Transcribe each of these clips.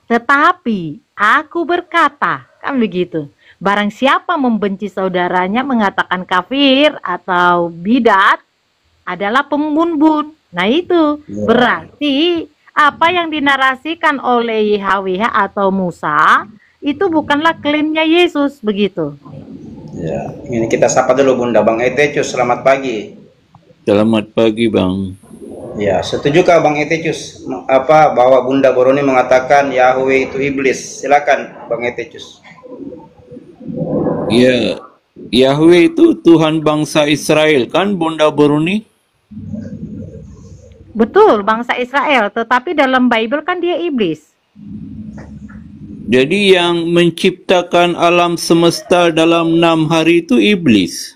tetapi aku berkata, kan begitu. Barang siapa membenci saudaranya mengatakan kafir atau bidat adalah pembunuh. Nah itu berarti apa yang dinarasikan oleh YHWH atau Musa itu bukanlah klaimnya Yesus, begitu. Ya, ini kita sapa dulu Bunda Bang Etecius, selamat pagi. Selamat pagi, Bang. Ya, setujukah Bang Etecius bahwa Bunda Boroni mengatakan Yahweh itu iblis? Silakan Bang Etecius. Ya, Yahweh itu Tuhan bangsa Israel, kan Bunda Boroni? Betul, bangsa Israel, tetapi dalam Bible kan dia iblis. Jadi yang menciptakan alam semesta dalam 6 hari itu iblis.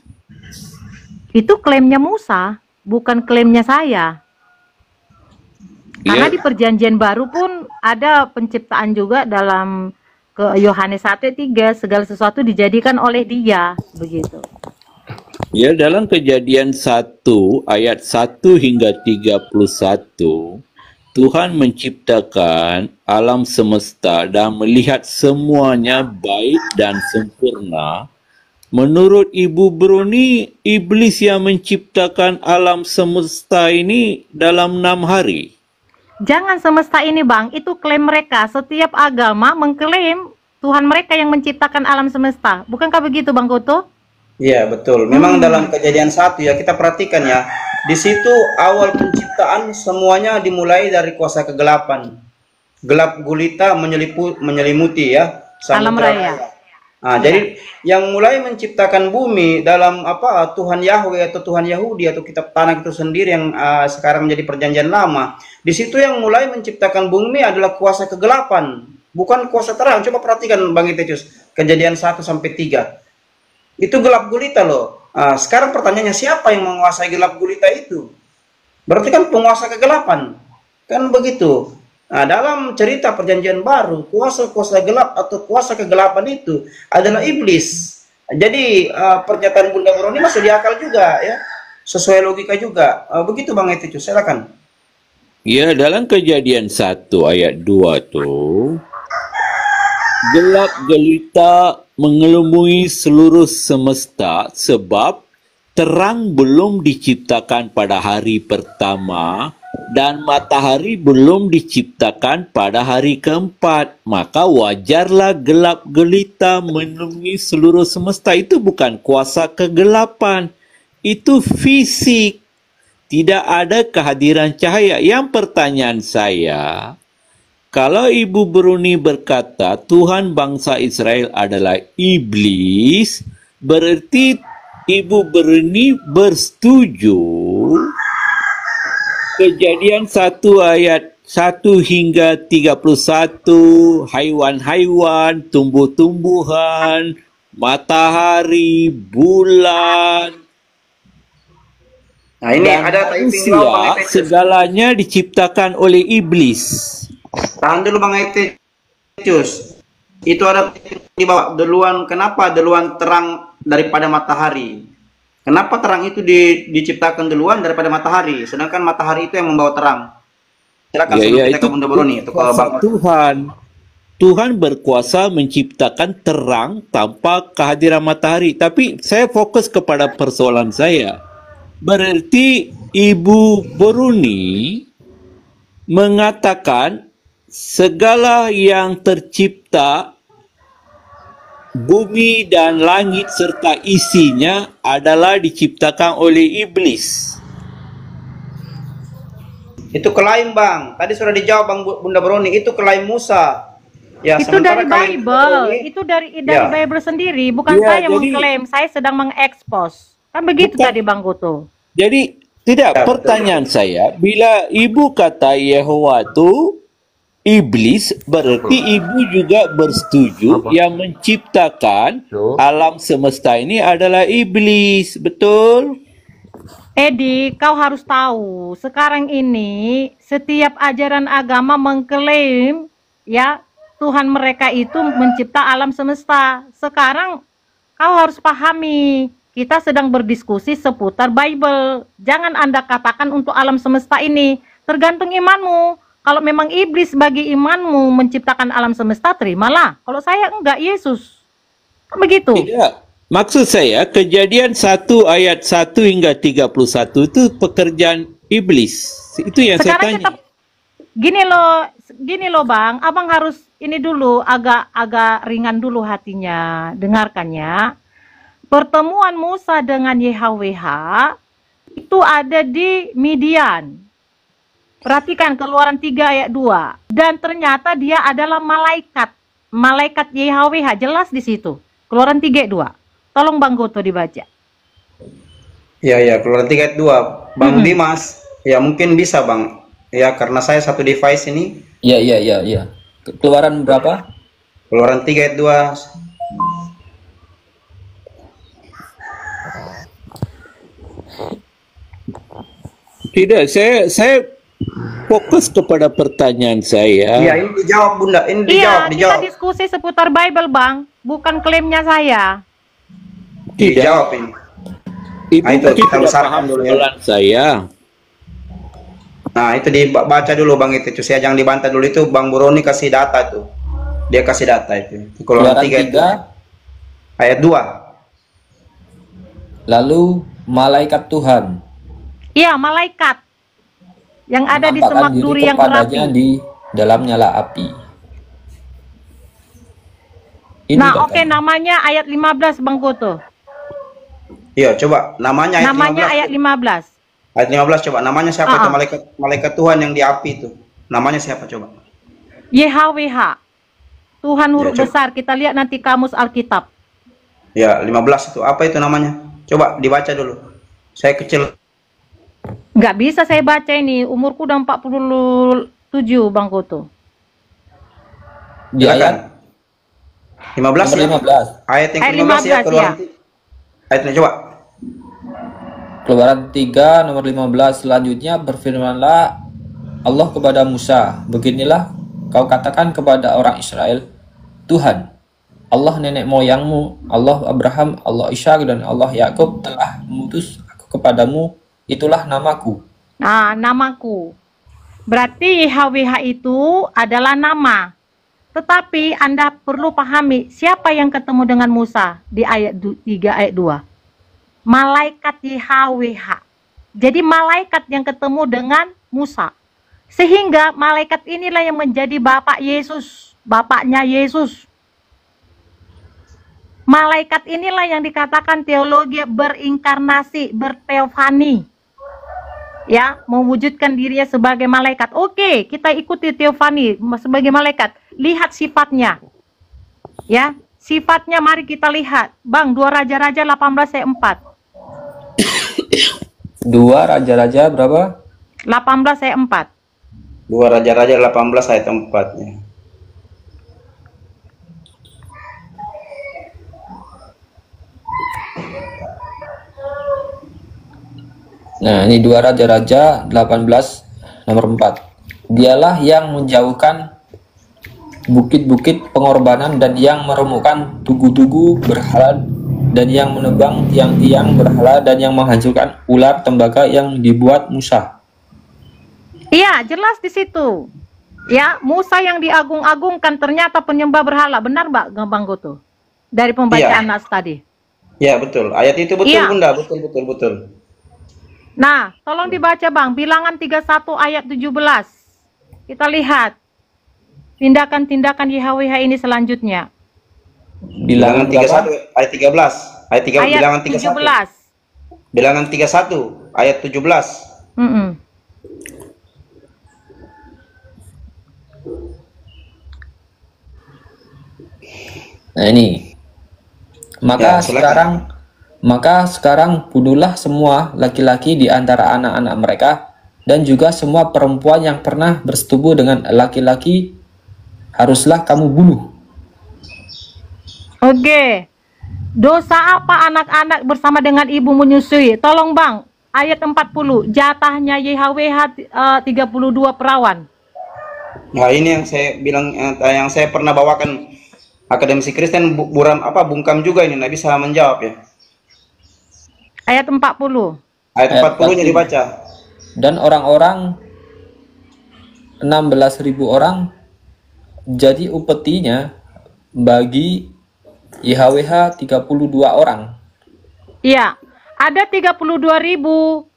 Itu klaimnya Musa, bukan klaimnya saya. Karena di perjanjian baru pun ada penciptaan juga dalam ke Yohanes 1:3, segala sesuatu dijadikan oleh dia, begitu. Ya, dalam Kejadian 1 ayat 1 hingga 31, Tuhan menciptakan alam semesta dan melihat semuanya baik dan sempurna. Menurut Ibu Bruni, iblis yang menciptakan alam semesta ini dalam 6 hari. Jangan semesta ini, Bang, itu klaim mereka. Setiap agama mengklaim Tuhan mereka yang menciptakan alam semesta. Bukankah begitu, Bang Kuto? Iya, betul. Memang dalam Kejadian 1 ya, kita perhatikan ya. Di situ awal penciptaan semuanya dimulai dari kuasa kegelapan. Gelap gulita menyelimuti ya Alam samudra raya. Nah, jadi yang mulai menciptakan bumi dalam Tuhan Yahweh atau Tuhan Yahudi atau kitab Tanakh itu sendiri yang sekarang menjadi perjanjian lama. Di situ yang mulai menciptakan bumi adalah kuasa kegelapan, bukan kuasa terang. Coba perhatikan Bang Etecius, Kejadian 1 sampai 3. Itu gelap gulita loh. Sekarang pertanyaannya, siapa yang menguasai gelap gulita itu? Berarti kan penguasa kegelapan. Kan begitu. Nah, dalam cerita perjanjian baru, kuasa-kuasa gelap atau kuasa kegelapan itu adalah iblis. Jadi pernyataan Bunda Boroni masuk di akal juga ya. Sesuai logika juga. Begitu Bang Etecius, silakan. Ya, dalam Kejadian 1 ayat 2 tuh, gelap gelita mengelumui seluruh semesta sebab terang belum diciptakan pada hari pertama dan matahari belum diciptakan pada hari keempat. Maka wajarlah gelap gelita menemui seluruh semesta. Itu bukan kuasa kegelapan. Itu fisik. Tidak ada kehadiran cahaya. Yang pertanyaan saya, kalau Ibu Bruni berkata Tuhan bangsa Israel adalah iblis, berarti Ibu Bruni bersetuju Kejadian 1 ayat 1 hingga 31, haiwan-haiwan, tumbuh-tumbuhan, matahari, bulan, Nah, ini dan ada manusia, segalanya diciptakan oleh iblis. Tahan dulu Bang Etecius. Itu ada di bawah duluan. Kenapa duluan terang daripada matahari? Kenapa terang itu diciptakan duluan daripada matahari? Sedangkan matahari itu yang membawa terang. Silakan sebelum kita ke Bunda Boroni. Tuhan. Tuhan berkuasa menciptakan terang tanpa kehadiran matahari. Tapi saya fokus kepada persoalan saya. Berarti Ibu Boroni mengatakan segala yang tercipta, bumi dan langit serta isinya adalah diciptakan oleh iblis. Itu klaim Bang. Tadi sudah dijawab Bang Bunda Boroni. Itu klaim Musa. Ya, itu dari Bible. Itu dari Bible sendiri. Bukan saya mengklaim. Saya sedang mengekspos. Kan begitu tadi Bang Kuto. Jadi tidak, pertanyaan saya, bila Ibu kata Yehowa itu iblis, berarti Ibu juga bersetuju yang menciptakan alam semesta ini adalah iblis, betul? Edi, kau harus tahu, sekarang ini setiap ajaran agama mengklaim ya Tuhan mereka itu mencipta alam semesta. Sekarang kau harus pahami, kita sedang berdiskusi seputar Bible. Jangan Anda katakan untuk alam semesta ini, tergantung imanmu. Kalau memang iblis bagi imanmu menciptakan alam semesta, terimalah. Kalau saya enggak, Yesus. Kan begitu. Tidak. Maksud saya, Kejadian 1 ayat 1 hingga 31 itu pekerjaan iblis. Itu yang Sekarang saya tanya. gini loh Bang, Abang harus ini dulu agak ringan dulu hatinya. Dengarkan ya. Pertemuan Musa dengan YHWH itu ada di Midian. Perhatikan Keluaran 3 ayat 2. Dan ternyata dia adalah malaikat. Malaikat YHWH, jelas di situ. Keluaran 3 ayat 2. Tolong Bang Goto dibaca. Ya, Keluaran 3 ayat 2. Bang Dimas, ya mungkin bisa Bang. Ya, karena saya satu device ini. Iya. Keluaran berapa? Keluaran 3 ayat 2. Tidak, saya fokus kepada pertanyaan saya. Iya, ini dijawab Bunda, ini Iya, dijawab. kita diskusi seputar Bible Bang, bukan klaimnya saya. Tidak. Dijawab ini. Ibu Nah, itu mungkin kita tidak besarkan paham dulu ya. soalan saya. Nah, itu dibaca dulu Bang itu. Saya jangan dibantah dulu, itu Bang Buroni kasih data tuh. Dia kasih data itu. Keluaran 3 ayat 2. Lalu malaikat Tuhan Iya, malaikat yang ada di menampakkan semak diri duri yang kepadanya berapi. di dalam nyala api. Ini Nah, katanya. oke, namanya ayat 15 Bang Goto. Iya, coba namanya ayat Namanya 15. ayat 15. Ayat 15 coba. Namanya siapa itu Ah. malaikat Tuhan yang di api itu? Namanya siapa coba? YHWH. Tuhan huruf Ya, coba. besar. Kita lihat nanti kamus Alkitab. Ya, 15 itu. Apa itu namanya? Coba dibaca dulu. Saya kecil. Nggak bisa saya baca ini. Umurku udah 47 Bang Goto. Di ayat Silakan. 15 nomor ya? 15. Ayat yang Ayat ke-15 ya, 15 Keluaran. Ayatnya coba. Keluaran 3 nomor 15 selanjutnya berfirmanlah Allah kepada Musa, beginilah kau katakan kepada orang Israel, Tuhan, Allah nenek moyangmu, Allah Abraham, Allah Ishak dan Allah Yakub telah mengutus aku kepadamu, itulah namaku. Nah, namaku. Berarti YHWH itu adalah nama. Tetapi Anda perlu pahami siapa yang ketemu dengan Musa di ayat 3 ayat 2. Malaikat YHWH. Jadi malaikat yang ketemu dengan Musa. Sehingga malaikat inilah yang menjadi bapak Yesus. Bapaknya Yesus. Malaikat inilah yang dikatakan teologi berinkarnasi, berteofani. Ya, mewujudkan dirinya sebagai malaikat. Oke, kita ikuti teofani sebagai malaikat. Lihat sifatnya. Ya, sifatnya mari kita lihat. Bang, 2 Raja-Raja 18 ayat 4. 2 Raja-Raja berapa? 18 ayat 4. 2 Raja-Raja 18 ayat 4 ya. Nah, ini 2 Raja-Raja 18 nomor 4. Dialah yang menjauhkan bukit-bukit pengorbanan dan yang meremukkan tugu-tugu berhala dan yang menebang tiang-tiang berhala dan yang menghancurkan ular tembaga yang dibuat Musa. Iya, jelas di situ. Ya, Musa yang diagung-agungkan ternyata penyembah berhala. Benar, Mbak Bang Goto? Dari pembacaan Nas tadi. Ya, betul. Ayat itu betul, Iya. Bunda. Betul. Nah, tolong dibaca Bang, Bilangan 31 ayat 17. Kita lihat tindakan-tindakan YHWH ini selanjutnya. Bilangan 31 ayat 13. Ayat 3 Ayat Bilangan 31. 17. Bilangan 31 ayat 17. Mm-mm. Nah, ini. Ya, silakan. Maka sekarang bunuhlah semua laki-laki di antara anak-anak mereka dan juga semua perempuan yang pernah bersetubuh dengan laki-laki haruslah kamu bunuh. Oke. Dosa apa anak-anak bersama dengan ibu menyusui? Tolong Bang, ayat 40. Jatahnya YHWH 32 perawan. Nah, ini yang saya bilang, yang saya pernah bawakan akademisi Kristen bungkam juga ini, nggak bisa menjawab ya. Ayat 40. Ayat 40-nya dibaca. Dan orang-orang 16.000 orang jadi upetinya bagi YHWH 32 orang. Iya, ada 32.000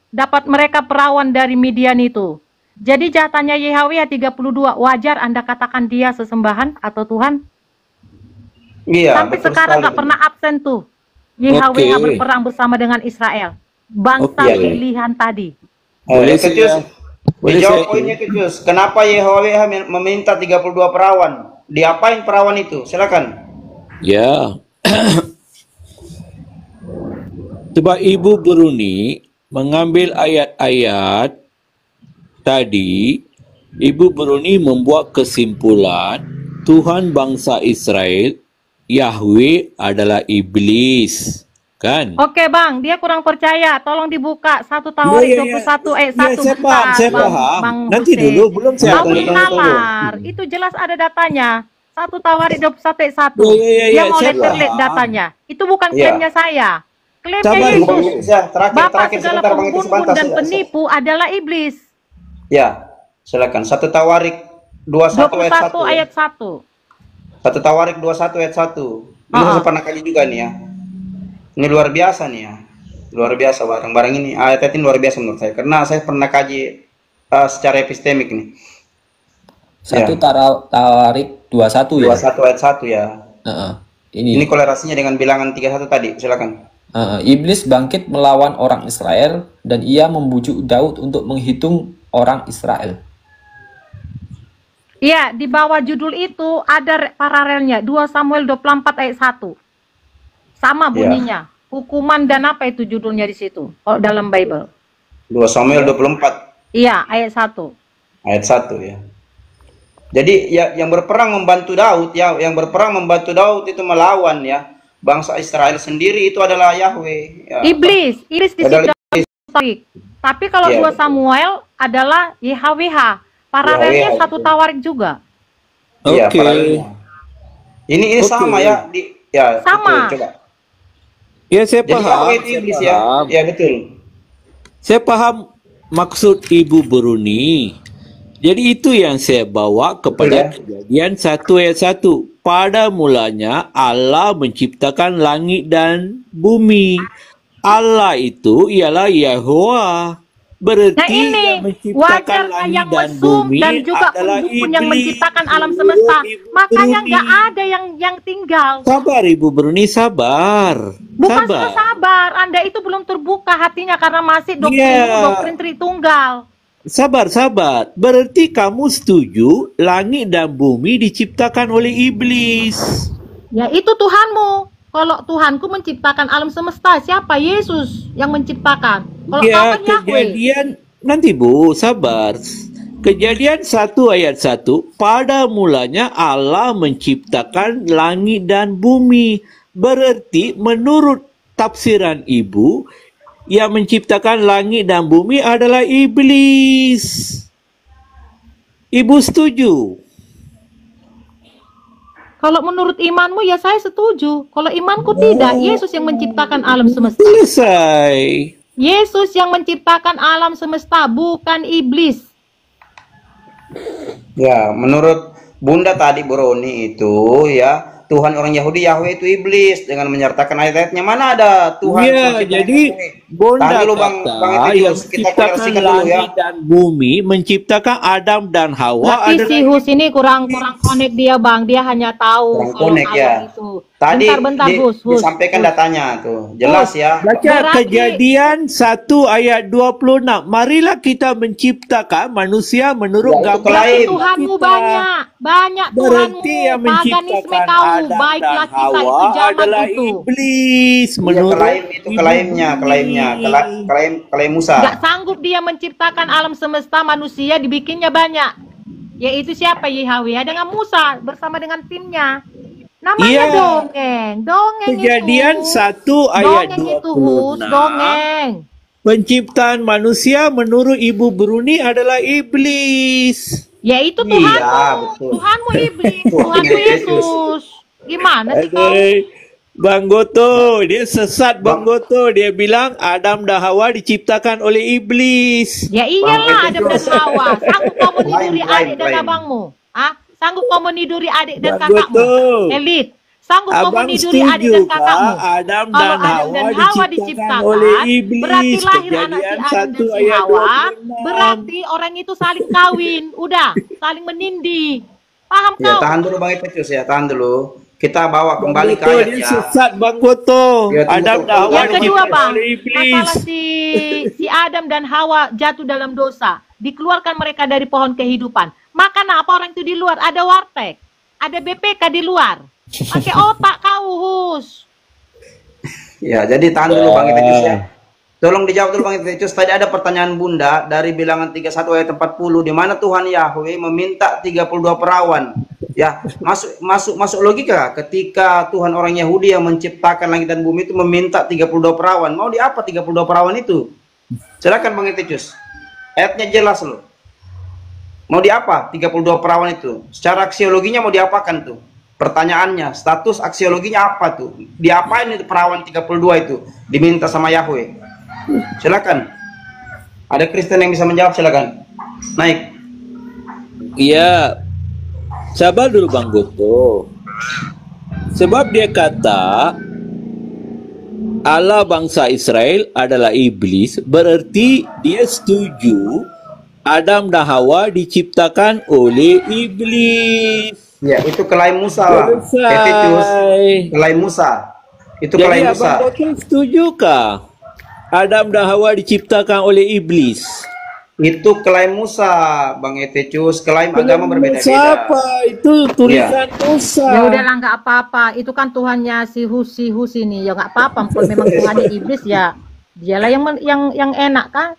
dapat mereka perawan dari Midian itu. Jadi jatahnya YHWH 32. Wajar Anda katakan dia sesembahan atau Tuhan? Iya, Sampai betul sekarang sekali. nggak pernah absen tuh. YHWH Oke. berperang bersama dengan Israel. Bangsa Oke. pilihan tadi. Boleh Itu, Cus. saya- boleh Dijawab saya- poinnya itu, Cus. Kenapa YHWH meminta 32 perawan? Diapain perawan itu? Silakan. Ya. Sebab Ibu Bruni mengambil ayat-ayat tadi, Ibu Bruni membuat kesimpulan Tuhan bangsa Israel, Yahweh adalah iblis. Kan? Oke Bang, dia kurang percaya. Tolong dibuka 1 Tawarik Ya, ya, ya. 21 ayat Ya, 1. saya paham, saya paham. Nanti Hussein. dulu, belum saya Kau Tunggu, tunggu, tunggu. nalar. Itu jelas ada datanya. 1 Tawarik 21 ayat 1. Ya, ya, ya, Dia ya, mau saya letterlet paham. datanya. Itu bukan Iya. klaimnya saya. Klaimnya Sabar, Yesus. Bang. Ya, terakhir, Bapak terakhir segala sebentar Bang itu pembunuh sebentar. dan penipu adalah iblis. Ya, silakan. 1 Tawarik 21 ayat 1. 21 ayat 1. 1 Tawarik 21 ayat 1. Ini saya pernah kaji juga nih ya. Ini luar biasa nih ya. Luar biasa barang-barang ini. Ayat ini luar biasa menurut saya. Karena saya pernah kaji secara epistemik nih. 1 Ya. Tawarik 21 ya. 21 ayat 1 ya. Heeh. Ini kolerasinya dengan bilangan 31 tadi. Silakan. Iblis bangkit melawan orang Israel dan ia membujuk Daud untuk menghitung orang Israel. Iya, di bawah judul itu ada paralelnya. 2 Samuel 24 ayat 1. Sama bunyinya. Hukuman dan apa itu judulnya di situ? Kalau dalam Bible. 2 Samuel 24 Iya, ayat 1. ayat 1 ya. Jadi ya, yang berperang membantu Daud ya, yang berperang membantu Daud itu melawan ya bangsa Israel sendiri itu adalah Yahweh. Ya. Iblis di Adalah situ. Tapi kalau Iya, 2 betul. Samuel adalah YHWH. Paralelnya YHWH 1 Tawarik juga. Iya, Oke. paralelnya. Ini Oke. sama ya di ya Sama. betul, coba. Ya, saya Jadi paham. Yahweh itu iblis ya. paham. Ya betul. Saya paham maksud Ibu Bruni. Jadi itu yang saya bawa kepada Kejadian 1 ayat 1. Pada mulanya Allah menciptakan langit dan bumi. Allah itu ialah Yahweh. Berarti Nah ini yang menciptakan wajarlah langit yang dan mesum bumi dan juga adalah pun yang iblis. menciptakan alam semesta. Ibu Makanya Bruni. nggak ada yang tinggal. Sabar Ibu Bruni, sabar. Bukan Sabar. sudah sabar, Anda itu belum terbuka hatinya karena masih doktrin Iya. doktrin Tritunggal. Sabar. Berarti kamu setuju langit dan bumi diciptakan oleh iblis. Ya itu Tuhanmu. Kalau Tuhanku menciptakan alam semesta, siapa? Yesus yang menciptakan. Kalau kau Ya, kan Yahweh. kejadian nanti Bu, sabar. Kejadian 1 ayat 1, pada mulanya Allah menciptakan langit dan bumi. Berarti menurut tafsiran Ibu, yang menciptakan langit dan bumi adalah iblis. Ibu setuju? Kalau menurut imanmu ya saya setuju. Kalau imanku tidak, Yesus yang menciptakan alam semesta. Selesai. Yesus yang menciptakan alam semesta, bukan iblis. Ya, menurut Bunda tadi Broni itu ya Tuhan orang Yahudi Yahweh itu iblis dengan menyertakan ayat-ayatnya mana ada Tuhan Iya, pencipta jadi Yahweh. Bonda Tahan dulu, Bang kata Etidius, yang kita menciptakan klarifikasikan dulu ya. langit dan bumi, menciptakan Adam dan Hawa Tapi adalah si Hus ini kurang connect dia Bang. Dia hanya tahu Kurang kalau connect, alam ya. itu. Tadi bentar Hus. disampaikan datanya tuh. Jelas ya. Baca Berarti- Kejadian 1 ayat 26. Marilah kita menciptakan manusia menurut Ya, itu gambar klaim. Tuhanmu kita. banyak Tuhanmu. Berarti yang Paganisme menciptakan kau, Adam baiklah dan kita Hawa itu zaman adalah itu. iblis Ya, menurut klaim itu Ibu klaimnya Bruni. klaim Musa. Gak sanggup dia menciptakan alam semesta manusia dibikinnya banyak. Yaitu siapa? YHWH dengan Musa bersama dengan timnya. Namanya Iya. dongeng Kejadian itu. 1 ayat Dongeng itu Hus, 26. dongeng. Penciptaan manusia menurut Ibu Bruni adalah iblis. Yaitu Iya, Tuhanmu. betul. Tuhanmu iblis, Tuhan Tuhanmu Yesus. Yesus. Gimana sih kau? Aduh. Bang Goto, dia sesat Bang Goto. Dia bilang Adam dan Hawa diciptakan oleh iblis. Ya iyalah Adam dan Hawa. Sanggup kau meniduri adik dan lain. abangmu? Ah, sanggup kau meniduri adik dan Bang kakakmu? Goto. Elit. Sanggup kau Abang meniduri adik setuju dan kakakmu? kah Adam Kalau dan Adam dan Hawa diciptakan oleh iblis? berarti lahir anak si Kejadian Adam 1 dan si ayat Hawa, 26. berarti orang itu saling kawin. Udah, saling menindi. Paham Ya, kau? tahan dulu Bang Epetius ya, tahan dulu. Kita bawa Bang kembali ke Goto, ayat dia ya. sesat Bang Goto. Ya, tunggu, Adam tunggu. dan Hawa Yang kedua, diciptakan Bang, oleh iblis. masalah si Adam dan Hawa jatuh dalam dosa, dikeluarkan mereka dari pohon kehidupan. Makan apa orang itu di luar? Ada warteg, ada BPK di luar. Pakai otak kau, Hus. Ya, jadi tahan dulu Bang Epetius ya. Tolong dijawab dulu Bang Epetius. Tadi ada pertanyaan Bunda dari bilangan 31 ayat 40 di mana Tuhan Yahweh meminta 32 perawan. Ya, masuk logika ketika Tuhan orang Yahudi yang menciptakan langit dan bumi itu meminta 32 perawan. Mau di apa 32 perawan itu? Silakan Bang Epetius. Ayatnya jelas loh. Mau di apa 32 perawan itu? Secara aksiologinya mau diapakan tuh? Pertanyaannya, status aksiologinya apa tuh? Diapain itu perawan 32 itu? Diminta sama Yahweh. Silakan. Ada Kristen yang bisa menjawab, silakan. Naik. Iya, sabar dulu Bang Goto. Sebab dia kata Allah bangsa Israel adalah iblis, berarti dia setuju Adam dan Hawa diciptakan oleh iblis. Ya, itu kelahi Musa lah. Selesai. Epetius, kelahi Musa. Itu kelahi Jadi Musa. Abang Goto setujukah Adam dan Hawa diciptakan oleh iblis? Itu kelahi Musa, Bang Epetius. Kelahi agama berbeda-beda. Siapa? Itu tulisan Musa. Ya udahlah, nggak apa-apa. Itu kan Tuhannya si Hus ini. Ya nggak apa-apa. Kalau memang Tuhannya iblis ya, dialah yang enak kan.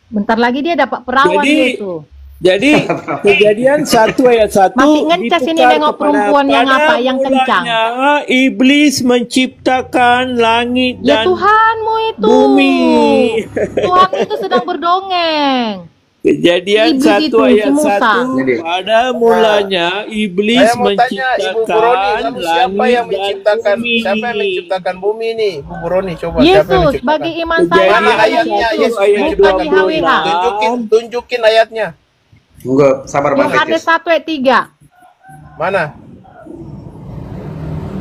Bentar lagi dia dapat perawan dia itu. Jadi Kejadian 1 ayat 1 Masih ngencas ini nengok perempuan yang apa, yang kencang. Iblis menciptakan langit Ya dan Tuhanmu itu. bumi. Tuhan itu sedang berdongeng. Kejadian Iblis 1 itu, ayat si Musa. 1 pada mulanya iblis Saya mau tanya Ibu Buroni, menciptakan lalu siapa langit yang dan menciptakan bumi. siapa yang menciptakan bumi ini? Ibu Buroni, coba siapa yang Yesus, menciptakan? bagi iman saya Kejadian Mana adalah ayatnya? Yesus, Yesus ayat bukan menciptakan bumi. YHWH. Tunjukin ayatnya. Enggak, sabar Bang Yohanes Epetius. 1 ayat 3. Mana?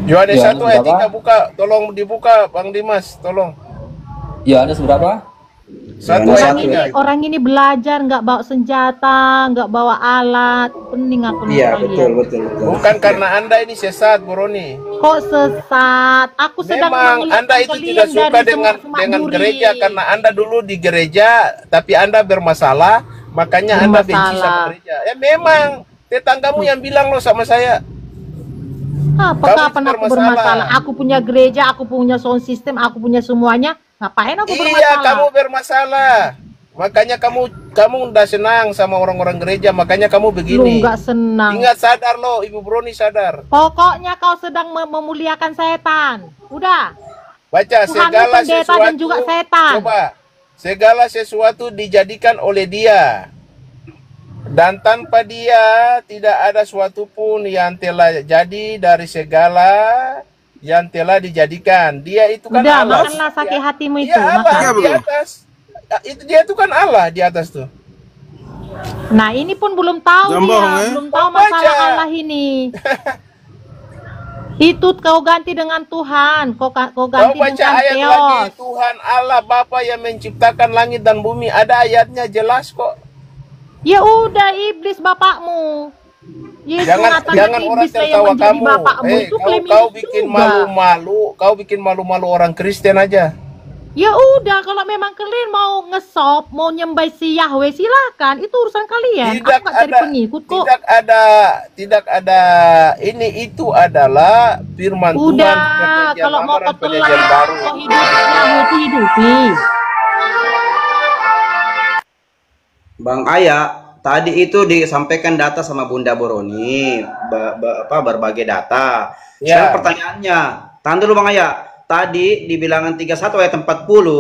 Yohanes 1 Yohanes ayat berapa? 3 buka, tolong dibuka Bang Dimas, tolong. Yohanes berapa? 1 Yohanes ayat 3. Orang ini belajar nggak bawa senjata, nggak bawa alat. Pening aku nih Iya, kalian. betul. Bukan karena Anda ini sesat, Buroni. Kok sesat? Aku sedang Memang mengeluarkan Anda itu kalian tidak suka dari dengan semak-semak duri. gereja karena Anda dulu di gereja tapi Anda bermasalah, makanya Anda benci sama Bermasalah. gereja. Ya memang tetanggamu yang bilang loh sama saya. Apa Kamu kapan itu aku bermasalah. bermasalah? Aku punya gereja, aku punya sound system, aku punya semuanya. Ngapain aku Iya, bermasalah? kamu bermasalah. Makanya kamu udah senang sama orang-orang gereja, makanya kamu Lu begini. nggak senang. Ingat, sadar loh, Ibu Broni sadar. Pokoknya kau sedang memuliakan setan. Udah. Baca Tuhanmu segala pendeta sesuatu. dan juga setan. Coba. Segala sesuatu dijadikan oleh Dia. Dan tanpa Dia tidak ada suatu pun yang telah jadi dari segala yang telah dijadikan. Dia itu kan Udah, Allah. makanlah sakit hatimu itu. Dia Allah Makan. di atas. Itu dia itu kan Allah di atas tuh. Nah, ini pun belum tahu dia. Belum tahu Baca. masalah Allah ini. Itu kau ganti dengan Tuhan. Kau Kau ganti baca dengan ayat lagi, Theos. Tuhan Allah Bapa yang menciptakan langit dan bumi. Ada ayatnya jelas kok. Ya udah, iblis bapakmu. Yesus Jangan mengatakan orang iblis lah yang tertawa menjadi kamu. bapakmu. Itu klaim Kau Yesus bikin juga. malu-malu, kau bikin malu-malu orang Kristen aja. Ya udah, kalau memang kalian mau ngesop, mau nyembah si Yahweh, silakan. Itu urusan kalian. Tidak Aku nggak cari ada, pengikut kok. tidak ada. Ini itu adalah firman Tuhan. Udah, perjanjian kalau lama mau dan kau perjanjian telan, baru. kau hidupi Yahweh itu hidupi. Bang Aya, tadi itu disampaikan data sama Bunda Boroni, berbagai data. Ya. Sekarang pertanyaannya, tahan dulu Bang Aya. tadi di Bilangan 31 ayat 40,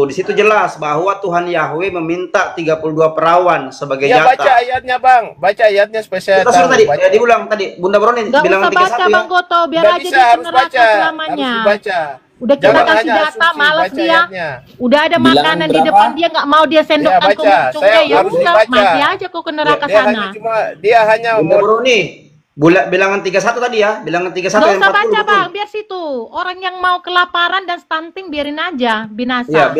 di situ jelas bahwa Tuhan Yahweh meminta 32 perawan sebagai Ya baca jatah. ayatnya Bang, baca ayatnya supaya saya Kita suruh tahu. tadi, Baca. diulang tadi, Bunda Broni Nggak Bilangan usah baca 31 ya. Bang Goto, biar Nggak aja bisa, dia ke harus neraka baca, selamanya. harus dibaca. Udah kita Jangan kasih hanya jatah, asumsi, malas baca dia. ayatnya. Udah ada Bilangan makanan di berapa? depan dia nggak mau dia sendokkan Ya, ke baca. muncungnya, Saya ya harus udah dibaca. mati aja kok ke neraka Dia hanya sana. dia hanya Bunda mau Broni, Bilangan 31 tadi ya, Bilangan 31 Nggak ayat usah 40 baca betul. Bang, biar situ. Orang yang mau kelaparan dan stunting biarin aja, Iya, binasa.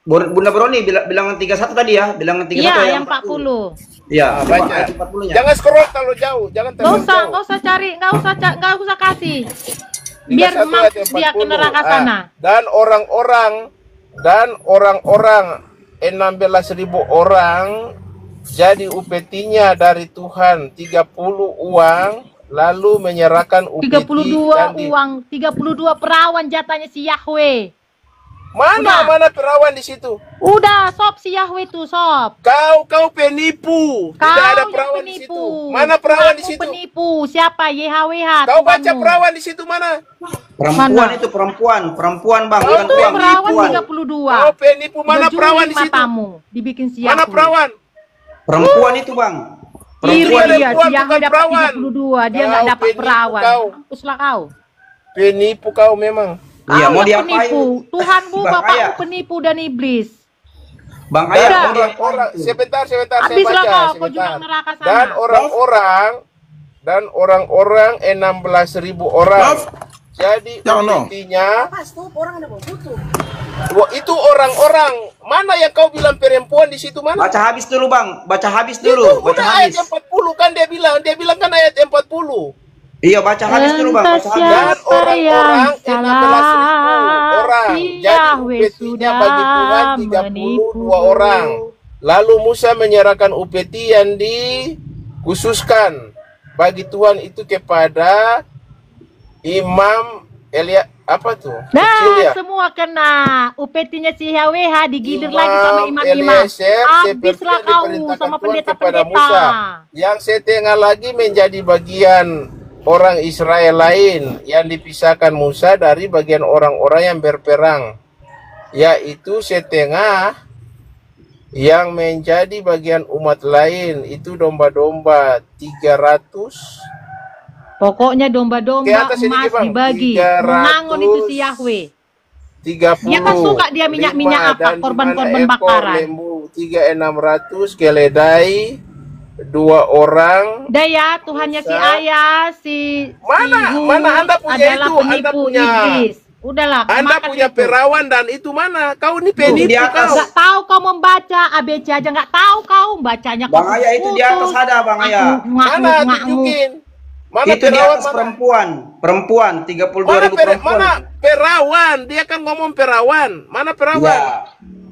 Bunda Broni Bilangan 31 tadi ya, Bilangan 31 Iya, ayat yang 40. Iya, Ah, coba baca. ayat 40-nya. Jangan scroll terlalu jauh, jangan terlalu jauh. Nggak usah cari, nggak usah kasih. 31 Biar ayat mampus dia ke 40. neraka sana. Dan orang-orang 16.000 orang jadi upetinya dari Tuhan 30 uang, lalu menyerahkan upeti 32 dan uang, 32 perawan jatahnya si Yahweh. Mana Udah. mana perawan di situ? Udah, sob si Yahweh tuh, sob. Kau penipu. Tidak ada Kau perawan yang di penipu. situ. Mana perawan di Tuhanmu situ? penipu. Siapa? YHWH. Kau baca Tuhanmu. perawan di situ mana? Perempuan Mana? itu perempuan Bang, Oh, bukan Itu uang. perawan Perempuan. 32. Kau penipu. Mana Udah perawan juli di situ? matamu. Dibikin si Mana Yahweh. perawan? Perempuan itu Bang. Iri Perempuan, dia, si perempuan, Yahweh bukan dapat perawan. 32. Dia Kau nggak dapat penipu perawan. kau. Mampuslah kau. Penipu kau memang. Iya, Kau mau yang diapain? penipu. Tuhanmu, Bang bapakmu Ayah. penipu dan iblis. Bang Dan Ayah, mau orang-orang, diapain? sebentar, saya Habislah baca, kau juga sebentar. neraka sana. Dan orang-orang 16.000 orang. Jadi upetinya. Wah, itu orang-orang. Mana yang kau bilang perempuan di situ mana? Baca habis dulu Bang, baca habis Itu dulu, baca udah habis. ayat 40 kan dia bilang kan ayat 40. Iya, baca habis dulu Bang, baca Entah habis. Dan siapa orang-orang yang 16.000 orang. si Jadi Yahweh upetinya bagi Tuhan sudah 32 orang. Lalu Musa menyerahkan upeti yang dikhususkan bagi Tuhan itu kepada Imam apa tuh? Kecil Nah, ya. semua kena. Upetinya si YHWH digilir Imam lagi sama imam-imam. Eliezer seperti Habislah yang kau diperintahkan sama Tuhan kepada pendeta-pendeta. Musa. Yang setengah lagi menjadi bagian orang Israel lain yang dipisahkan Musa dari bagian orang-orang yang berperang, yaitu setengah yang menjadi bagian umat lain itu domba-domba 300. Pokoknya Ke domba-domba atas ini, emas Bang. dibagi. 300. Mengangon itu si Yahweh. 30. Dia kan suka dia minyak-minyak lima, apa, dan korban-korban 5 ekor bakaran. lembu, 3.600 keledai, 2 orang. Daya, Tuhannya si Musa. Ayah, si Mana? Hud Mana Anda punya adalah itu? Anda penipu punya- iblis. Udahlah, Anda makan punya itu. perawan dan itu mana? Kau ini Di penipu atas. kau. Nggak tahu kau membaca ABC aja nggak tahu kau bacanya. Bang Ayah itu di atas ada Bang Ayah. Mana tunjukin? Mana Itu di perawan atas mana? perempuan, 32.000 perempuan. Mana perawan? Dia kan ngomong perawan. Mana perawan? Iya.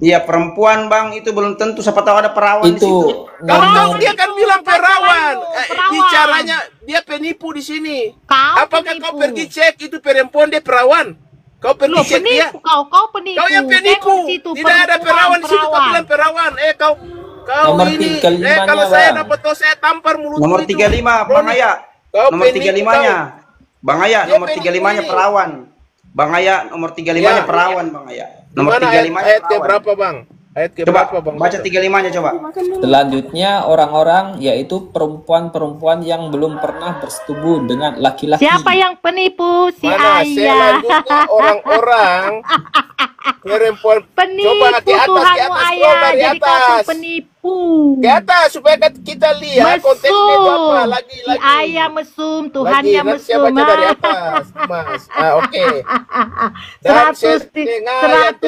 Iya, perempuan Bang, itu belum tentu siapa tahu ada perawan di situ. Itu Kau dia kan bilang perawan. Perawan. Bicaranya dia penipu di sini. Kau Apakah penipu. kau pergi cek itu perempuan dia perawan? Kau pergi Loh, cek dia? penipu kau penipu. Kau yang penipu. Tengok situ, Tidak ada perawan di situ. Kau bilang perawan. Kau Nomor ini. 35-nya, Kalau saya Bang. dapat tahu saya tampar mulut. Nomor 35 Bang Ayah. Kau Nomor penipu, 35-nya. Bang Ayah, Dia nomor penipu 35-nya ini. perawan. Bang Ayah, nomor 35-nya Ya. perawan Bang Ayah. Di Nomor mana 35-nya ayat ke perawan. berapa, Bang? Ayat ke Coba berapa, Bang? baca 35-nya coba. selanjutnya orang-orang yaitu perempuan-perempuan yang belum pernah bersetubuh dengan laki-laki. Siapa yang penipu? Si Mana? Ayah. Selanjutnya orang-orang perempuan. Penipu Coba ke atas, Tuhanmu scroll Ayah. dari Jadi kau tuh atas. penipu. Ke atas supaya kita lihat konteksnya itu apa. Mesum. Lagi. Si Ayah mesum, Tuhannya Nanti saya mesum. baca dari atas, Mas. Oke. Dan 171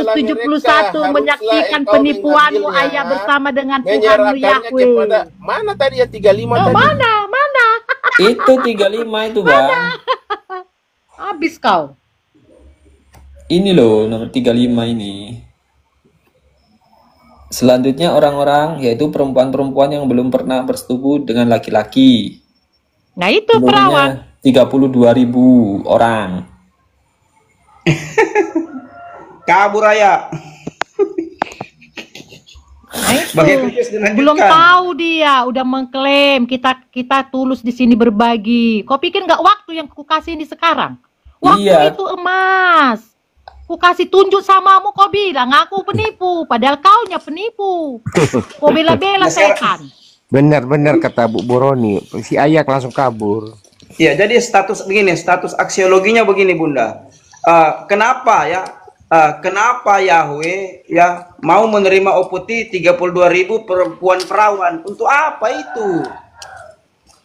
menyaksikan penipuanmu Ayah bersama dengan Tuhanmu menyerahkannya Yahweh. kepada mana tadi ya 35 tadi? Mana? Itu 35 itu, Bang. Habis kau. Ini loh nomor 35 ini. Selanjutnya orang-orang yaitu perempuan-perempuan yang belum pernah bersetubuh dengan laki-laki. Nah itu perawan. Seluruhnya 32.000 orang. Kabur Ayah. Nah itu. Bagian khusus dilanjutkan. Belum tahu dia, udah mengklaim kita tulus di sini berbagi. Kau pikir nggak waktu yang ku kasih ini sekarang? Waktu Iya. itu emas. Ku kasih tunjuk samamu, kau bilang aku penipu, padahal kaunya penipu. Kau bela-bela setan. Benar-benar kata Bu Boroni, si Ayak langsung kabur. Ya, jadi status begini, status aksiologinya begini, Bunda. Kenapa ya? Kenapa Yahweh ya mau menerima upeti 32.000 perempuan perawan? Untuk apa itu?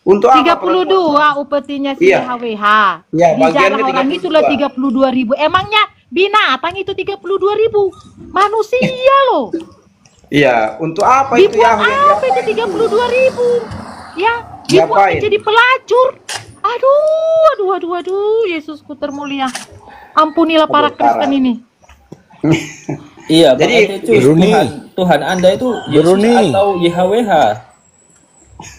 Untuk apa? 32 upetinya si Iya. YHWH. Iya, Di bagiannya jalan orang 32. itulah 32.000. Emangnya binatang itu 32.000? Manusia loh. Iya, untuk apa itu Dibuat Yahweh? apa itu 32.000? Ya, dibuat Diapain? menjadi pelacur. Aduh, Yesusku termulia. Ampunilah para Aduh, parah. Kristen ini. Iya, Bang Jadi, Efecius, Bruni. Tuhan Anda itu Yesus Bruni. atau YHWH?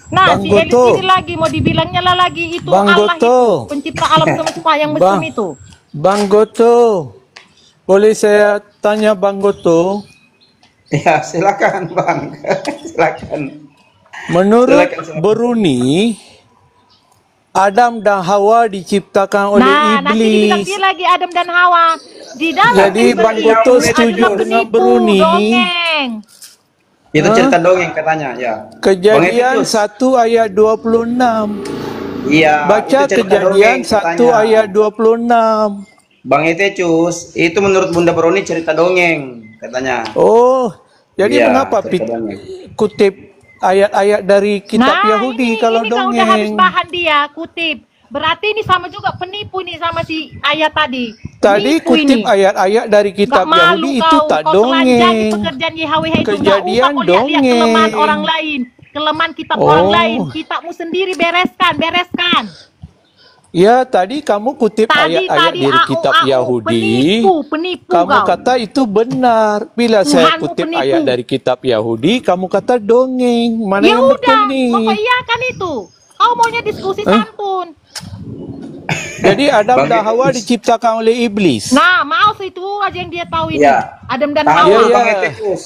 Nah, Bang si Elis Goto. ini lagi mau dibilangnya lah lagi itu Bang Allah Goto. itu, pencipta alam semesta yang mesum Bang. itu. Bang Goto, boleh saya tanya Bang Goto? Ya, silakan Bang. Silakan. Menurut Silakan. Beruni, Adam dan Hawa diciptakan oleh Nah, nanti dibilang iblis. dia lagi Adam dan Hawa. Di dalam Jadi itu Bang dia Goto adalah setuju dengan penipu, Beruni. dongeng. Itu Hah? cerita dongeng katanya, ya. Bang Kejadian Efecius. 1 ayat 26. Iya, Baca itu cerita Kejadian dongeng 1 katanya. ayat 26. Bang Efecius, itu menurut Bunda Beroni cerita dongeng katanya. Oh, jadi Iya, mengapa cerita dongeng. kutip ayat-ayat dari kitab Nah, Yahudi ini kalau kan udah habis dongeng? bahan dia kutip. Berarti ini sama juga penipu nih sama si ayat tadi. Tadi Penipu kutip ini. ayat-ayat dari kitab Nggak malu Yahudi itu kau, tak kau telanjangi dongeng. pekerjaan YHWH itu. Kejadian Nggak usah kau lihat-lihat kelemahan dongeng. orang lain. Kelemahan kitab Oh. orang lain. Kitabmu sendiri bereskan. Ya, tadi kamu kutip Tadi ayat-ayat dari kitab Yahudi. Penipu Kamu kau. kata itu benar. Bila saya Tuhanmu kutip penipu. ayat dari kitab Yahudi, kamu kata dongeng. Mana Ya yang betul udah, nih? kau iya kan itu. Kau maunya diskusi santun. Jadi Adam Bang dan Hawa Efecius. diciptakan oleh iblis. Nah, maaf itu aja yang dia tahu ini. Iya. Adam dan Tahan Hawa. dulu Iya, Bang iya. Efecius.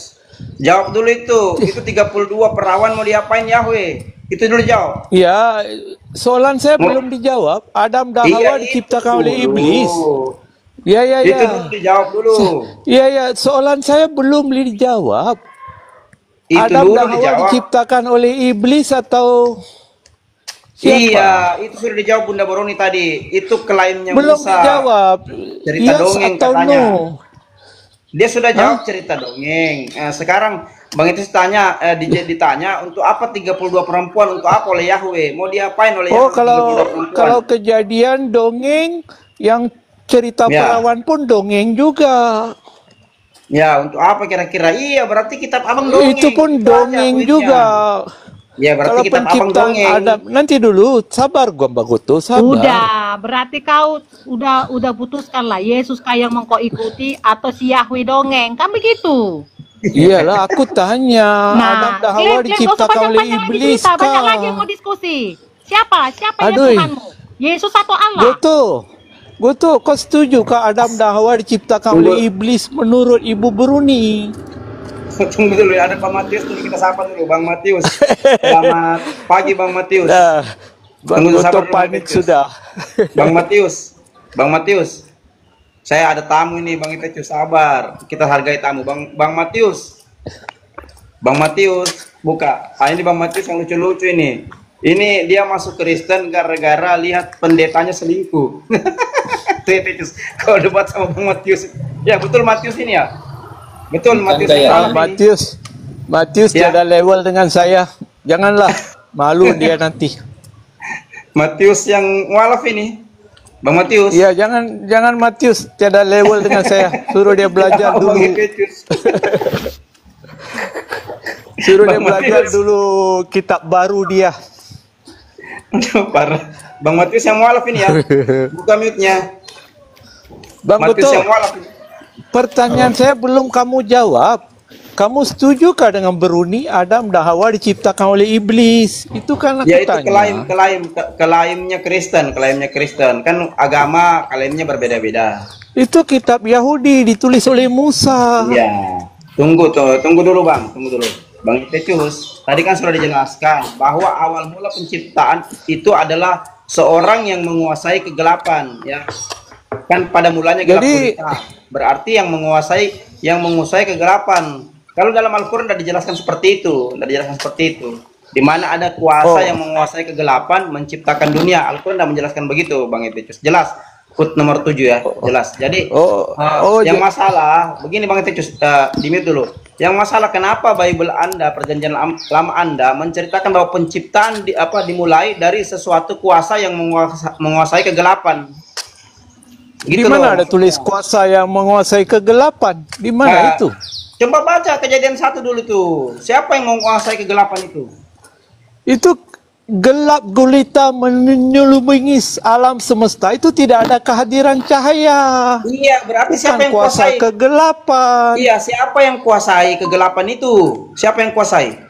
Jawab dulu itu. Itu 32 perawan mau diapain Yahweh? Itu dulu jawab. Ya, soalan saya belum dijawab. Adam dan Hawa diciptakan oleh dulu. iblis. Ya, ya, Itu ya. dulu dijawab dulu. Ya, ya. Soalan saya belum dijawab. Itu Adam dulu dan Hawa dijawab. diciptakan oleh iblis atau siapa? Iya, itu sudah dijawab Bunda Boroni tadi. Itu klaimnya Belum Musa. dijawab. Cerita Yes dongeng atau katanya. no? Dia sudah jawab cerita dongeng. Sekarang Bang itu ditanya, ditanya untuk apa 32 perempuan, untuk apa oleh Yahweh? Mau diapain oleh Oh, Yahweh? 32 perempuan? kalau kejadian dongeng yang cerita Ya. perawan pun dongeng juga. Ya, untuk apa kira-kira? Iya, berarti kitab Abang dongeng. Itu pun Itu aja dongeng poinnya. juga. Ya, berarti Kalau kitab Abang penciptaan dongeng. Adam, nanti dulu sabar gua Mbak Goto, sabar. Udah, berarti kau udah putuskan lah Yesus kayak mau kau ikuti atau si Yahweh dongeng. Kan begitu. Iyalah, aku tanya. Adam Nah, dan Hawa diciptakan oleh iblis banyak lagi yang kah? mau diskusi. Siapa yang Aduh. Tuhanmu? Yesus atau Allah? Goto, kau setuju kah Adam dan Hawa diciptakan oleh iblis menurut Ibu Beruni? Tunggu dulu, ada Pak Matius dulu, kita sapa dulu Bang Matius. Selamat pagi Bang Matius. Nah, Bang Tunggu, Goto sabar dulu, panik Matius. sudah. Bang Matius. Saya ada tamu ini Bang Efecius, sabar. Kita hargai tamu Bang Matius. Bang Matius, buka. Ini Bang Matius yang lucu-lucu ini. Ini dia masuk Kristen gara-gara lihat pendetanya selingkuh. Tuh Efecius, kalau debat sama Bang Matius. Ya, betul Matius ini ya? Betul Matius. Santai ya. yang malam ini. Matius Ya. tiada level dengan saya. Janganlah malu dia nanti. Matius yang mualaf ini. Bang Matius. Iya, jangan Matius tiada level dengan saya. Suruh dia belajar Bang dulu. Efecius. Suruh dia Bang belajar Matius. dulu kitab baru dia. Parah. Bang Matius yang mualaf ini ya. Buka mute-nya. Bang Matius Goto, yang mualaf ini. pertanyaan saya belum kamu jawab. Kamu setujukah dengan Beruni Adam dan Hawa diciptakan oleh iblis? Itu kan aku Ya itu tanya. klaimnya Kristen. Kan agama klaimnya berbeda-beda. Itu kitab Yahudi ditulis oleh Musa. Iya. Tunggu dulu Bang, tunggu dulu. Bang Efecius, tadi kan sudah dijelaskan bahwa awal mula penciptaan itu adalah seorang yang menguasai kegelapan, ya. Kan pada mulanya gelap Jadi gulita. berarti yang menguasai kegelapan. Kalau dalam Al-Qur'an tidak dijelaskan seperti itu, Di mana ada kuasa yang menguasai kegelapan, menciptakan dunia. Al-Qur'an tidak menjelaskan begitu, Bang Epicus. Jelas. Hud nomor 7 ya, jelas. Jadi yang masalah begini Bang Epicus, di mute dulu. Yang masalah kenapa Bible Anda, perjanjian lama Anda menceritakan bahwa penciptaan dimulai dari sesuatu kuasa yang menguasai kegelapan. Di Gitu mana loh. ada tulis kuasa yang menguasai kegelapan? Di mana itu? Coba baca Kejadian 1 dulu tuh. Siapa yang menguasai kegelapan itu? Itu gelap gulita menyelubungi alam semesta, itu tidak ada kehadiran cahaya. Iya, berarti siapa yang kuasa kuasai? kegelapan. Iya, siapa yang kuasai kegelapan itu? Siapa yang kuasai?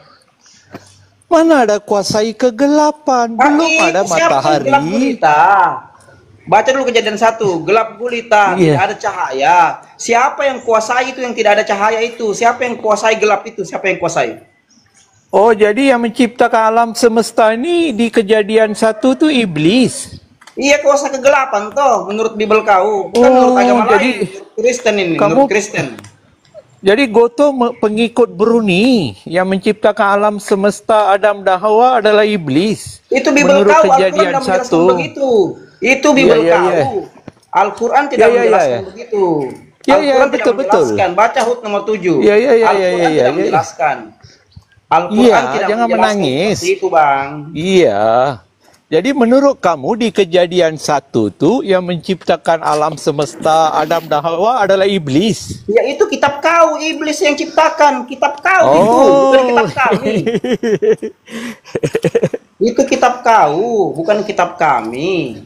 Mana ada kuasai kegelapan? Belum ada Siapa yang gelap matahari. gulita? Baca dulu Kejadian 1, gelap gulita, Iya. tidak ada cahaya. Siapa yang kuasai itu yang tidak ada cahaya itu? Siapa yang kuasai gelap itu? Siapa yang kuasai? Oh, jadi yang menciptakan alam semesta ini di Kejadian 1 itu iblis. Iya, kuasa kegelapan toh menurut Bible kau. Bukan menurut agama lain, menurut Kristen ini, menurut Kristen. Jadi Goto pengikut Bruni yang menciptakan alam semesta Adam dan Hawa adalah iblis. Itu Bible menurut kau, Al-Quran Kejadian tidak menjelaskan 1. begitu. Itu Bible Iya, iya, kau. Al-Quran tidak menjelaskan begitu. Iya, iya, Al-Quran tidak betul. menjelaskan. Baca Hud nomor 7. Iya, iya, iya, Al-Quran iya, iya, tidak iya. menjelaskan. Al-Quran Iya, tidak jangan menjelaskan menangis. seperti itu, Bang. Iya. Jadi menurut kamu di Kejadian 1 tuh yang menciptakan alam semesta Adam dan Hawa adalah iblis. Ya itu kitab kau, iblis yang ciptakan. Kitab kau itu, bukan kitab kami. Itu kitab kau, bukan kitab kami.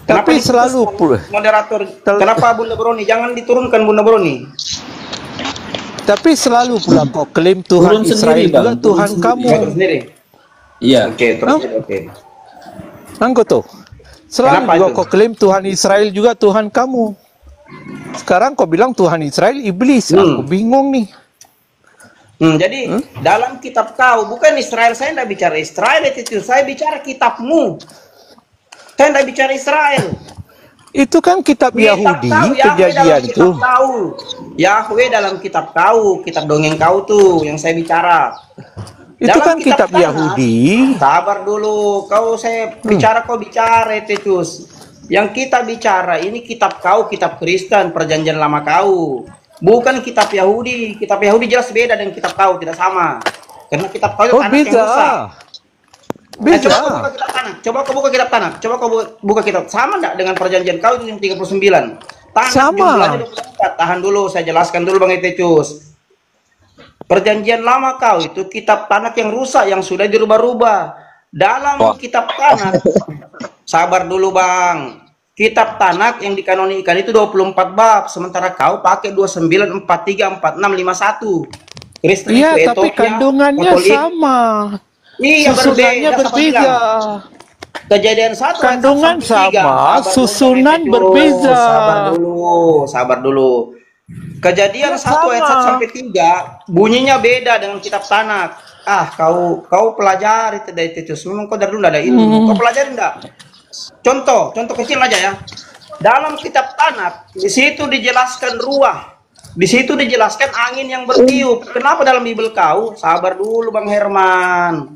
Kenapa Tapi diputus, selalu moderator? Kenapa Bunda Broni? Jangan diturunkan Bunda Broni. Tapi selalu pula kau klaim Tuhan Turun Israel sendiri, juga Bang. Tuhan Turun kamu. Terus sendiri. Iya. Oke, terus oke. Anggo tuh. Selalu Kenapa juga itu? kau klaim Tuhan Israel juga Tuhan kamu. Sekarang kau bilang Tuhan Israel iblis. Aku bingung nih. Jadi dalam kitab kau, bukan Israel, saya tidak bicara Israel itu, saya bicara kitabmu. Saya tidak bicara Israel. Itu kan kitab Yahudi, Kejadian itu. Yahweh dalam kitab kau, kitab dongeng kau tuh yang saya bicara. Itu Dalam kan kitab Tanakh, Yahudi. Sabar dulu, kau saya bicara kau bicara Titus. Yang kita bicara ini kitab kau, kitab Kristen, perjanjian lama kau. Bukan kitab Yahudi. Kitab Yahudi jelas beda dengan kitab kau, tidak sama. Karena kitab kau itu Oh, Tanakh yang beda. rusak. Beda. Coba kau buka kitab Tanakh. Coba kau buka kitab Tanakh. Coba kau buka kitab. Sama enggak dengan perjanjian kau itu yang 39? Tanakh Sama. jumlahnya 24. Tahan dulu, saya jelaskan dulu Bang Titus. Perjanjian lama kau itu kitab Tanakh yang rusak, yang sudah dirubah-rubah. Dalam kitab Tanakh, sabar dulu Bang. Kitab Tanakh yang dikanonikan itu 24 bab, sementara kau pakai 29, 43, 46, 51. Kristen Iya, itu tapi Ethiopia, kandungannya Katolik. sama. Iya, Susunannya siapa berbeda. bilang? Kejadian 1 Kandungan ayat 1 sampai 3. sama, Sabar susunan dulu, berbeda. Sabar dulu. Kejadian 1 ayat 1 sampai 3 bunyinya beda dengan kitab Tanakh. Kau pelajari dari Titus. Memang kau dari dulu ada ilmu. Kau pelajari enggak? Contoh kecil aja ya. Dalam kitab Tanakh, di situ dijelaskan ruah. Di situ dijelaskan angin yang bertiup. Kenapa dalam Bible kau? Sabar dulu Bang Herman.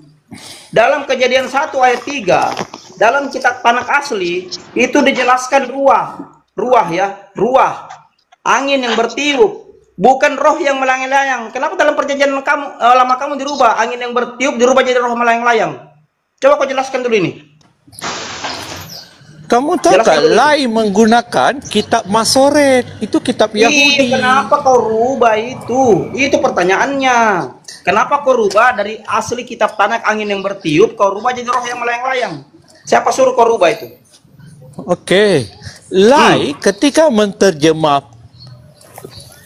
Dalam Kejadian 1 ayat 3, dalam kitab Tanakh asli itu dijelaskan ruah. Ruah. Angin yang bertiup, bukan roh yang melayang-layang. Kenapa dalam perjanjian lama kamu dirubah? Angin yang bertiup dirubah jadi roh melayang-layang. Coba kau jelaskan dulu ini. Kamu tahu Jelaskan tak dulu. Lai menggunakan kitab Masoret, itu kitab Yahudi. Iya, kenapa kau rubah itu? Itu pertanyaannya. Kenapa kau rubah dari asli kitab Tanakh angin yang bertiup, kau rubah jadi roh yang melayang-layang? Siapa suruh kau rubah itu? Oke. Lai ketika menterjemah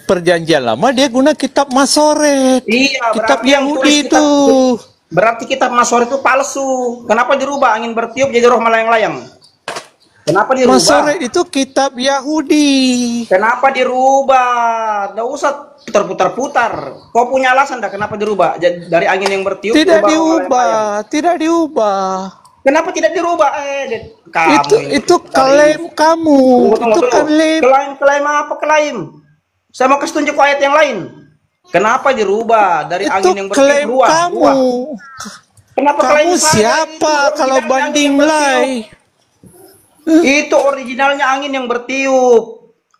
perjanjian lama dia guna kitab Masoret. Iya, Kitab berarti yang Yahudi tulis itu. Berarti kitab Masoret itu palsu. Kenapa dirubah angin bertiup jadi roh melayang-layang? Kenapa dirubah? Masoret itu kitab Yahudi. Kenapa dirubah? Nggak usah putar-putar-putar. Kau punya alasan dah kenapa dirubah? Dari angin yang bertiup Tidak dirubah roh melayang-layang. diubah, tidak diubah. Kenapa tidak dirubah? Kamu ini. Itu klaim kamu. Tunggu, Itu klaim. Klaim apa klaim? Saya mau kasih tunjuk ayat yang lain. Kenapa dirubah dari Itu angin yang klaim bertiup kamu. Kenapa klaim Kamu saya? siapa Itu kalau originalnya banding angin yang bertiup. lay? Itu originalnya angin yang bertiup.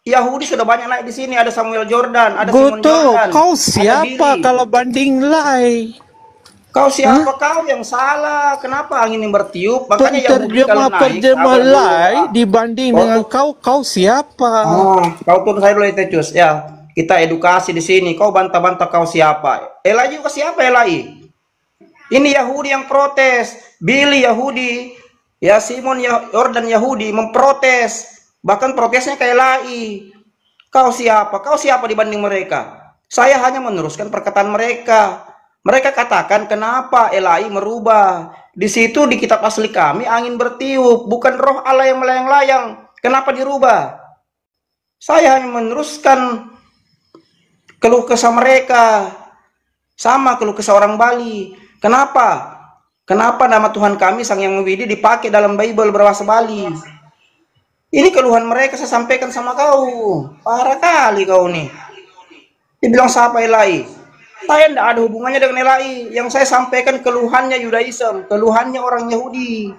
Yahudi sudah banyak naik di sini. Ada Samuel Jordan, ada Simon Goto, Jordan. kau ada siapa Billy. kalau banding lay? Kau siapa? Kau yang salah. Kenapa angin yang bertiup? Makanya Yahudi kalau naik, Penterjemah sabar dulu, lay Pak. dibanding Kau dengan tuh- kau siapa? Kau tunggu saya dulu Tecus. Ya, kita edukasi di sini. Kau bantah-bantah kau siapa? Elai juga siapa Elai? Ini Yahudi yang protes. Billy Yahudi. Ya, Simon Jordan Yahudi memprotes. Bahkan protesnya kayak Elai. Kau siapa? Kau siapa dibanding mereka? Saya hanya meneruskan perkataan mereka. Mereka katakan kenapa Elai merubah. Di situ di kitab asli kami angin bertiup, bukan roh Allah yang melayang-layang. Kenapa dirubah? Saya hanya meneruskan keluh kesah mereka. Sama keluh kesah orang Bali. Kenapa? Kenapa nama Tuhan kami Sang Yang Widi dipakai dalam Bible berbahasa Bali? Ini keluhan mereka saya sampaikan sama kau. Parah kali kau nih. Dibilang siapa Elai? Saya tidak ada hubungannya dengan Elai. Yang saya sampaikan keluhannya Yudaism, keluhannya orang Yahudi.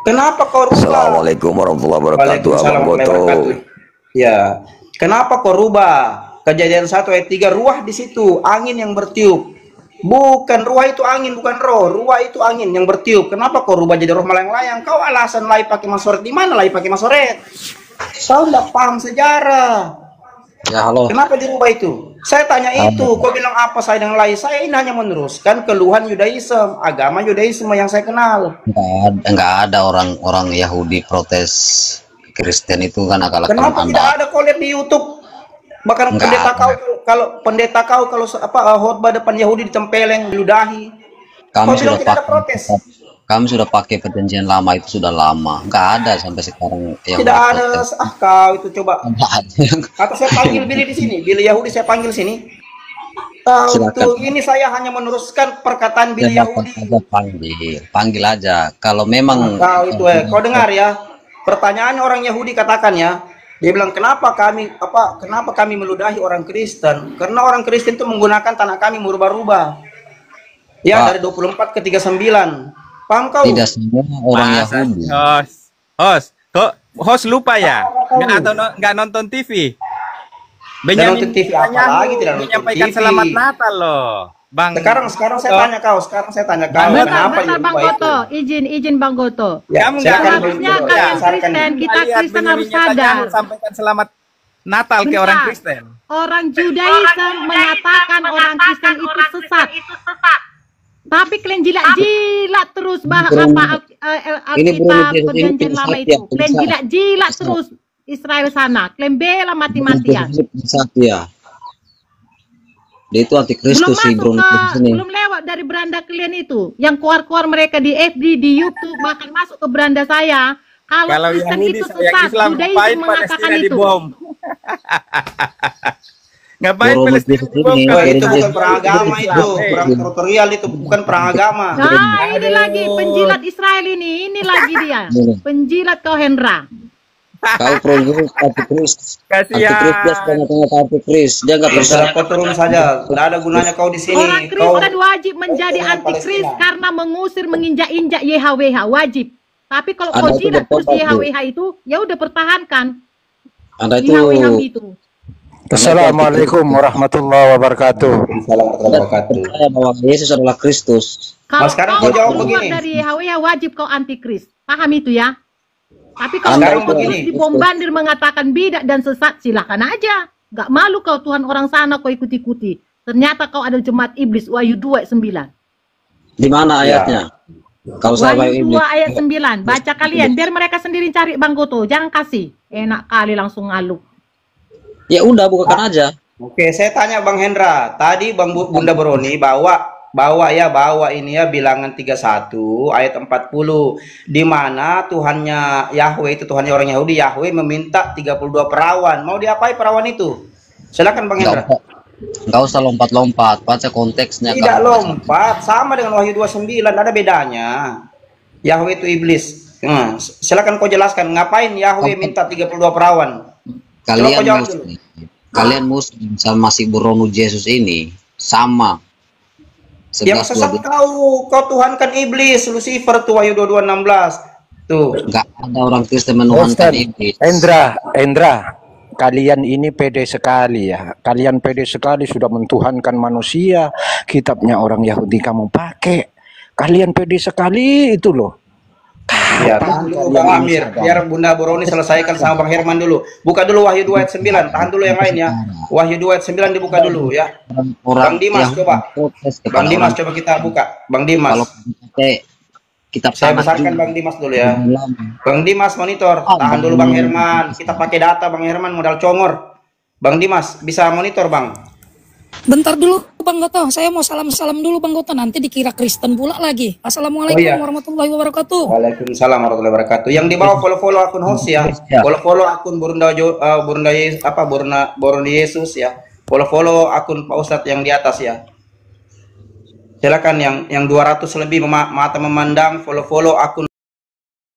Kenapa kau rubah? Assalamualaikum warahmatullahi wabarakatuh. Waalaikumsalam Abang warahmatullahi Goto. wabarakatuh. Ya, kenapa kau rubah? Kejadian 1 ayat 3, ruah di situ, angin yang bertiup. Bukan ruah itu angin, bukan roh. Ruah itu angin yang bertiup. Kenapa kau rubah jadi roh melayang-layang? Kau alasan Lai pakai masoret di mana Lai pakai masoret? Kau tidak paham sejarah. Ya, halo. Kenapa dirubah itu? Saya tanya itu, kau bilang apa saya dengan Lai? Saya ini hanya meneruskan keluhan Yudaism, agama Yudaism yang saya kenal. Enggak ada orang Yahudi protes Kristen itu kan akal-akalan Kenapa tidak Anda. ada kau lihat di YouTube? Bahkan Enggak pendeta ada. kau kalau khotbah depan Yahudi ditempeleng, diludahi. Kami Kau sudah bilang tidak ada pakai protes. kami sudah pakai perjanjian lama itu sudah lama. Enggak ada sampai sekarang yang Tidak ada. protes. Kau itu coba. Enggak ada. Atau saya panggil Billy di sini. Billy Yahudi saya panggil sini. Tahu Silakan. tuh, ini saya hanya meneruskan perkataan Billy Silakan Yahudi. aja panggil aja. Kalau memang Kau itu kau dengar ya. Pertanyaannya orang Yahudi katakan ya. Dia bilang kenapa kami meludahi orang Kristen? Karena orang Kristen itu menggunakan tanah kami merubah-rubah. Ya, Pak. dari 24 ke 39. Paham kau? tidak semua orang Masa Yahudi. host lupa ya? Nggak nonton TV. nonton TV apa Netanyahu lagi, tidak nonton menyampaikan TV. selamat Natal loh, Bang. Sekarang saya tanya kau. Sekarang saya tanya kau. Bentar, Kenapa bentar Bang dirubah itu? Goto, izin Bang Goto. Ya, Kamu saya nggak akan Harusnya menjawab. kalian Saya akan- Kristen, kita Lihat Kristen harus Benjamin Netanyahu sadar. sampaikan selamat Natal ke Bentar. orang Kristen. Orang Judaism mengatakan orang Kristen itu sesat. Tapi kalian jilat-jilat terus Alkitab perjanjian lama itu. Kalian jilat-jilat terus Israel sana. Kalian bela mati-matian. Ya. Dia itu antikristus sih, bro. Belum lewat dari beranda kalian itu. Yang keluar-keluar mereka di FB, di YouTube, bahkan masuk ke beranda saya. Kalau Kristen Yahudi, itu yang sesat, Islam, Judaism ngapain mengatakan Palestina itu. dibom? Ngapain Boro Palestina begitu dibom? ini. Oh, Kalau itu kita bukan perang agama itu, Islam, perang teritorial itu bukan perang agama. Nah, ini lagi penjilat Israel ini lagi dia. Penjilat kau Hendra. Kau pro-Yahudi, antikris. Kasihan. Antikris dia tengah-tengah antikris. Dia nggak Ya, bisa. sudah kau turun saja, tidak ada gunanya kau di sini. Orang Kristen wajib menjadi Orang antikris Palestina. karena mengusir, menginjak-injak YHWH wajib. Tapi kalau Anda kau itu jilat terus bertobat, Bu. YHWH itu, ya udah pertahankan Anda itu YHWH itu. Assalamualaikum warahmatullahi wabarakatuh. Salam wabarakatuh. percaya bahwa Yesus adalah Kristus. Kalau sekarang kau kau jawab keluar begini. dari YHWH wajib kau antikris. Paham itu ya? Tapi kalau Anda kau itu terus begini. dibombardir mengatakan bidak dan sesat, silakan aja. Gak malu kau Tuhan orang sana kau ikuti-ikuti. Ternyata kau ada jemaat iblis, Wahyu 2 ayat 9. Di mana ayatnya? Kalau saya Wahyu ini 2 ayat 9. Baca kalian, biar mereka sendiri cari Bang Goto. Jangan kasih. Enak kali langsung ngaluk. ya udah bukakan aja. Oke, saya tanya Bang Hendra. Tadi Bunda Broni bawa ini ya bilangan 31 ayat 40 di mana Tuhannya Yahweh itu Tuhannya orang Yahudi, Yahweh meminta 32 perawan. Mau diapain perawan itu? Silakan Bang Hendra. Nggak usah lompat-lompat, baca konteksnya. Tidak Kalau lompat, sama dengan Wahyu 29, ada bedanya. Yahweh itu iblis. Nah, silakan kau jelaskan ngapain Yahweh minta 32 perawan. Coba kau jawab dulu. Kalian Muslim sama si Burono Yesus ini sama. Yang sesat kau Tuhan kan iblis, Lucifer tuh Wahyu 22:16. Tuh. Enggak ada orang Kristen menuhankan iblis. Endra, kalian ini pede sekali ya. Kalian pede sekali sudah mentuhankan manusia. Kitabnya orang Yahudi kamu pakai. Kalian pede sekali itu loh. Ya, tahan dulu Bang Amir, biar Bunda Boroni selesaikan sama Bang Herman dulu. Buka dulu Wahyu 2 ayat 9, tahan dulu yang lain ya. Wahyu 2 ayat 9 dibuka dulu ya. Bang Dimas coba. Bang Dimas coba kita buka. Bang Dimas. Saya besarkan Bang Dimas dulu ya. Bang Dimas monitor, tahan dulu Bang Herman. Kita pakai data Bang Herman modal congor. Bang Dimas bisa monitor Bang. Bentar dulu Bang Goto, saya mau salam-salam dulu Bang Goto, nanti dikira Kristen pula lagi. Assalamualaikum warahmatullahi wabarakatuh. Waalaikumsalam warahmatullahi wabarakatuh. Yang di bawah follow akun host ya. Follow akun Borona Yesus ya. Follow akun Pak Ustadz yang di atas ya. Silakan yang 200 lebih mata memandang follow akun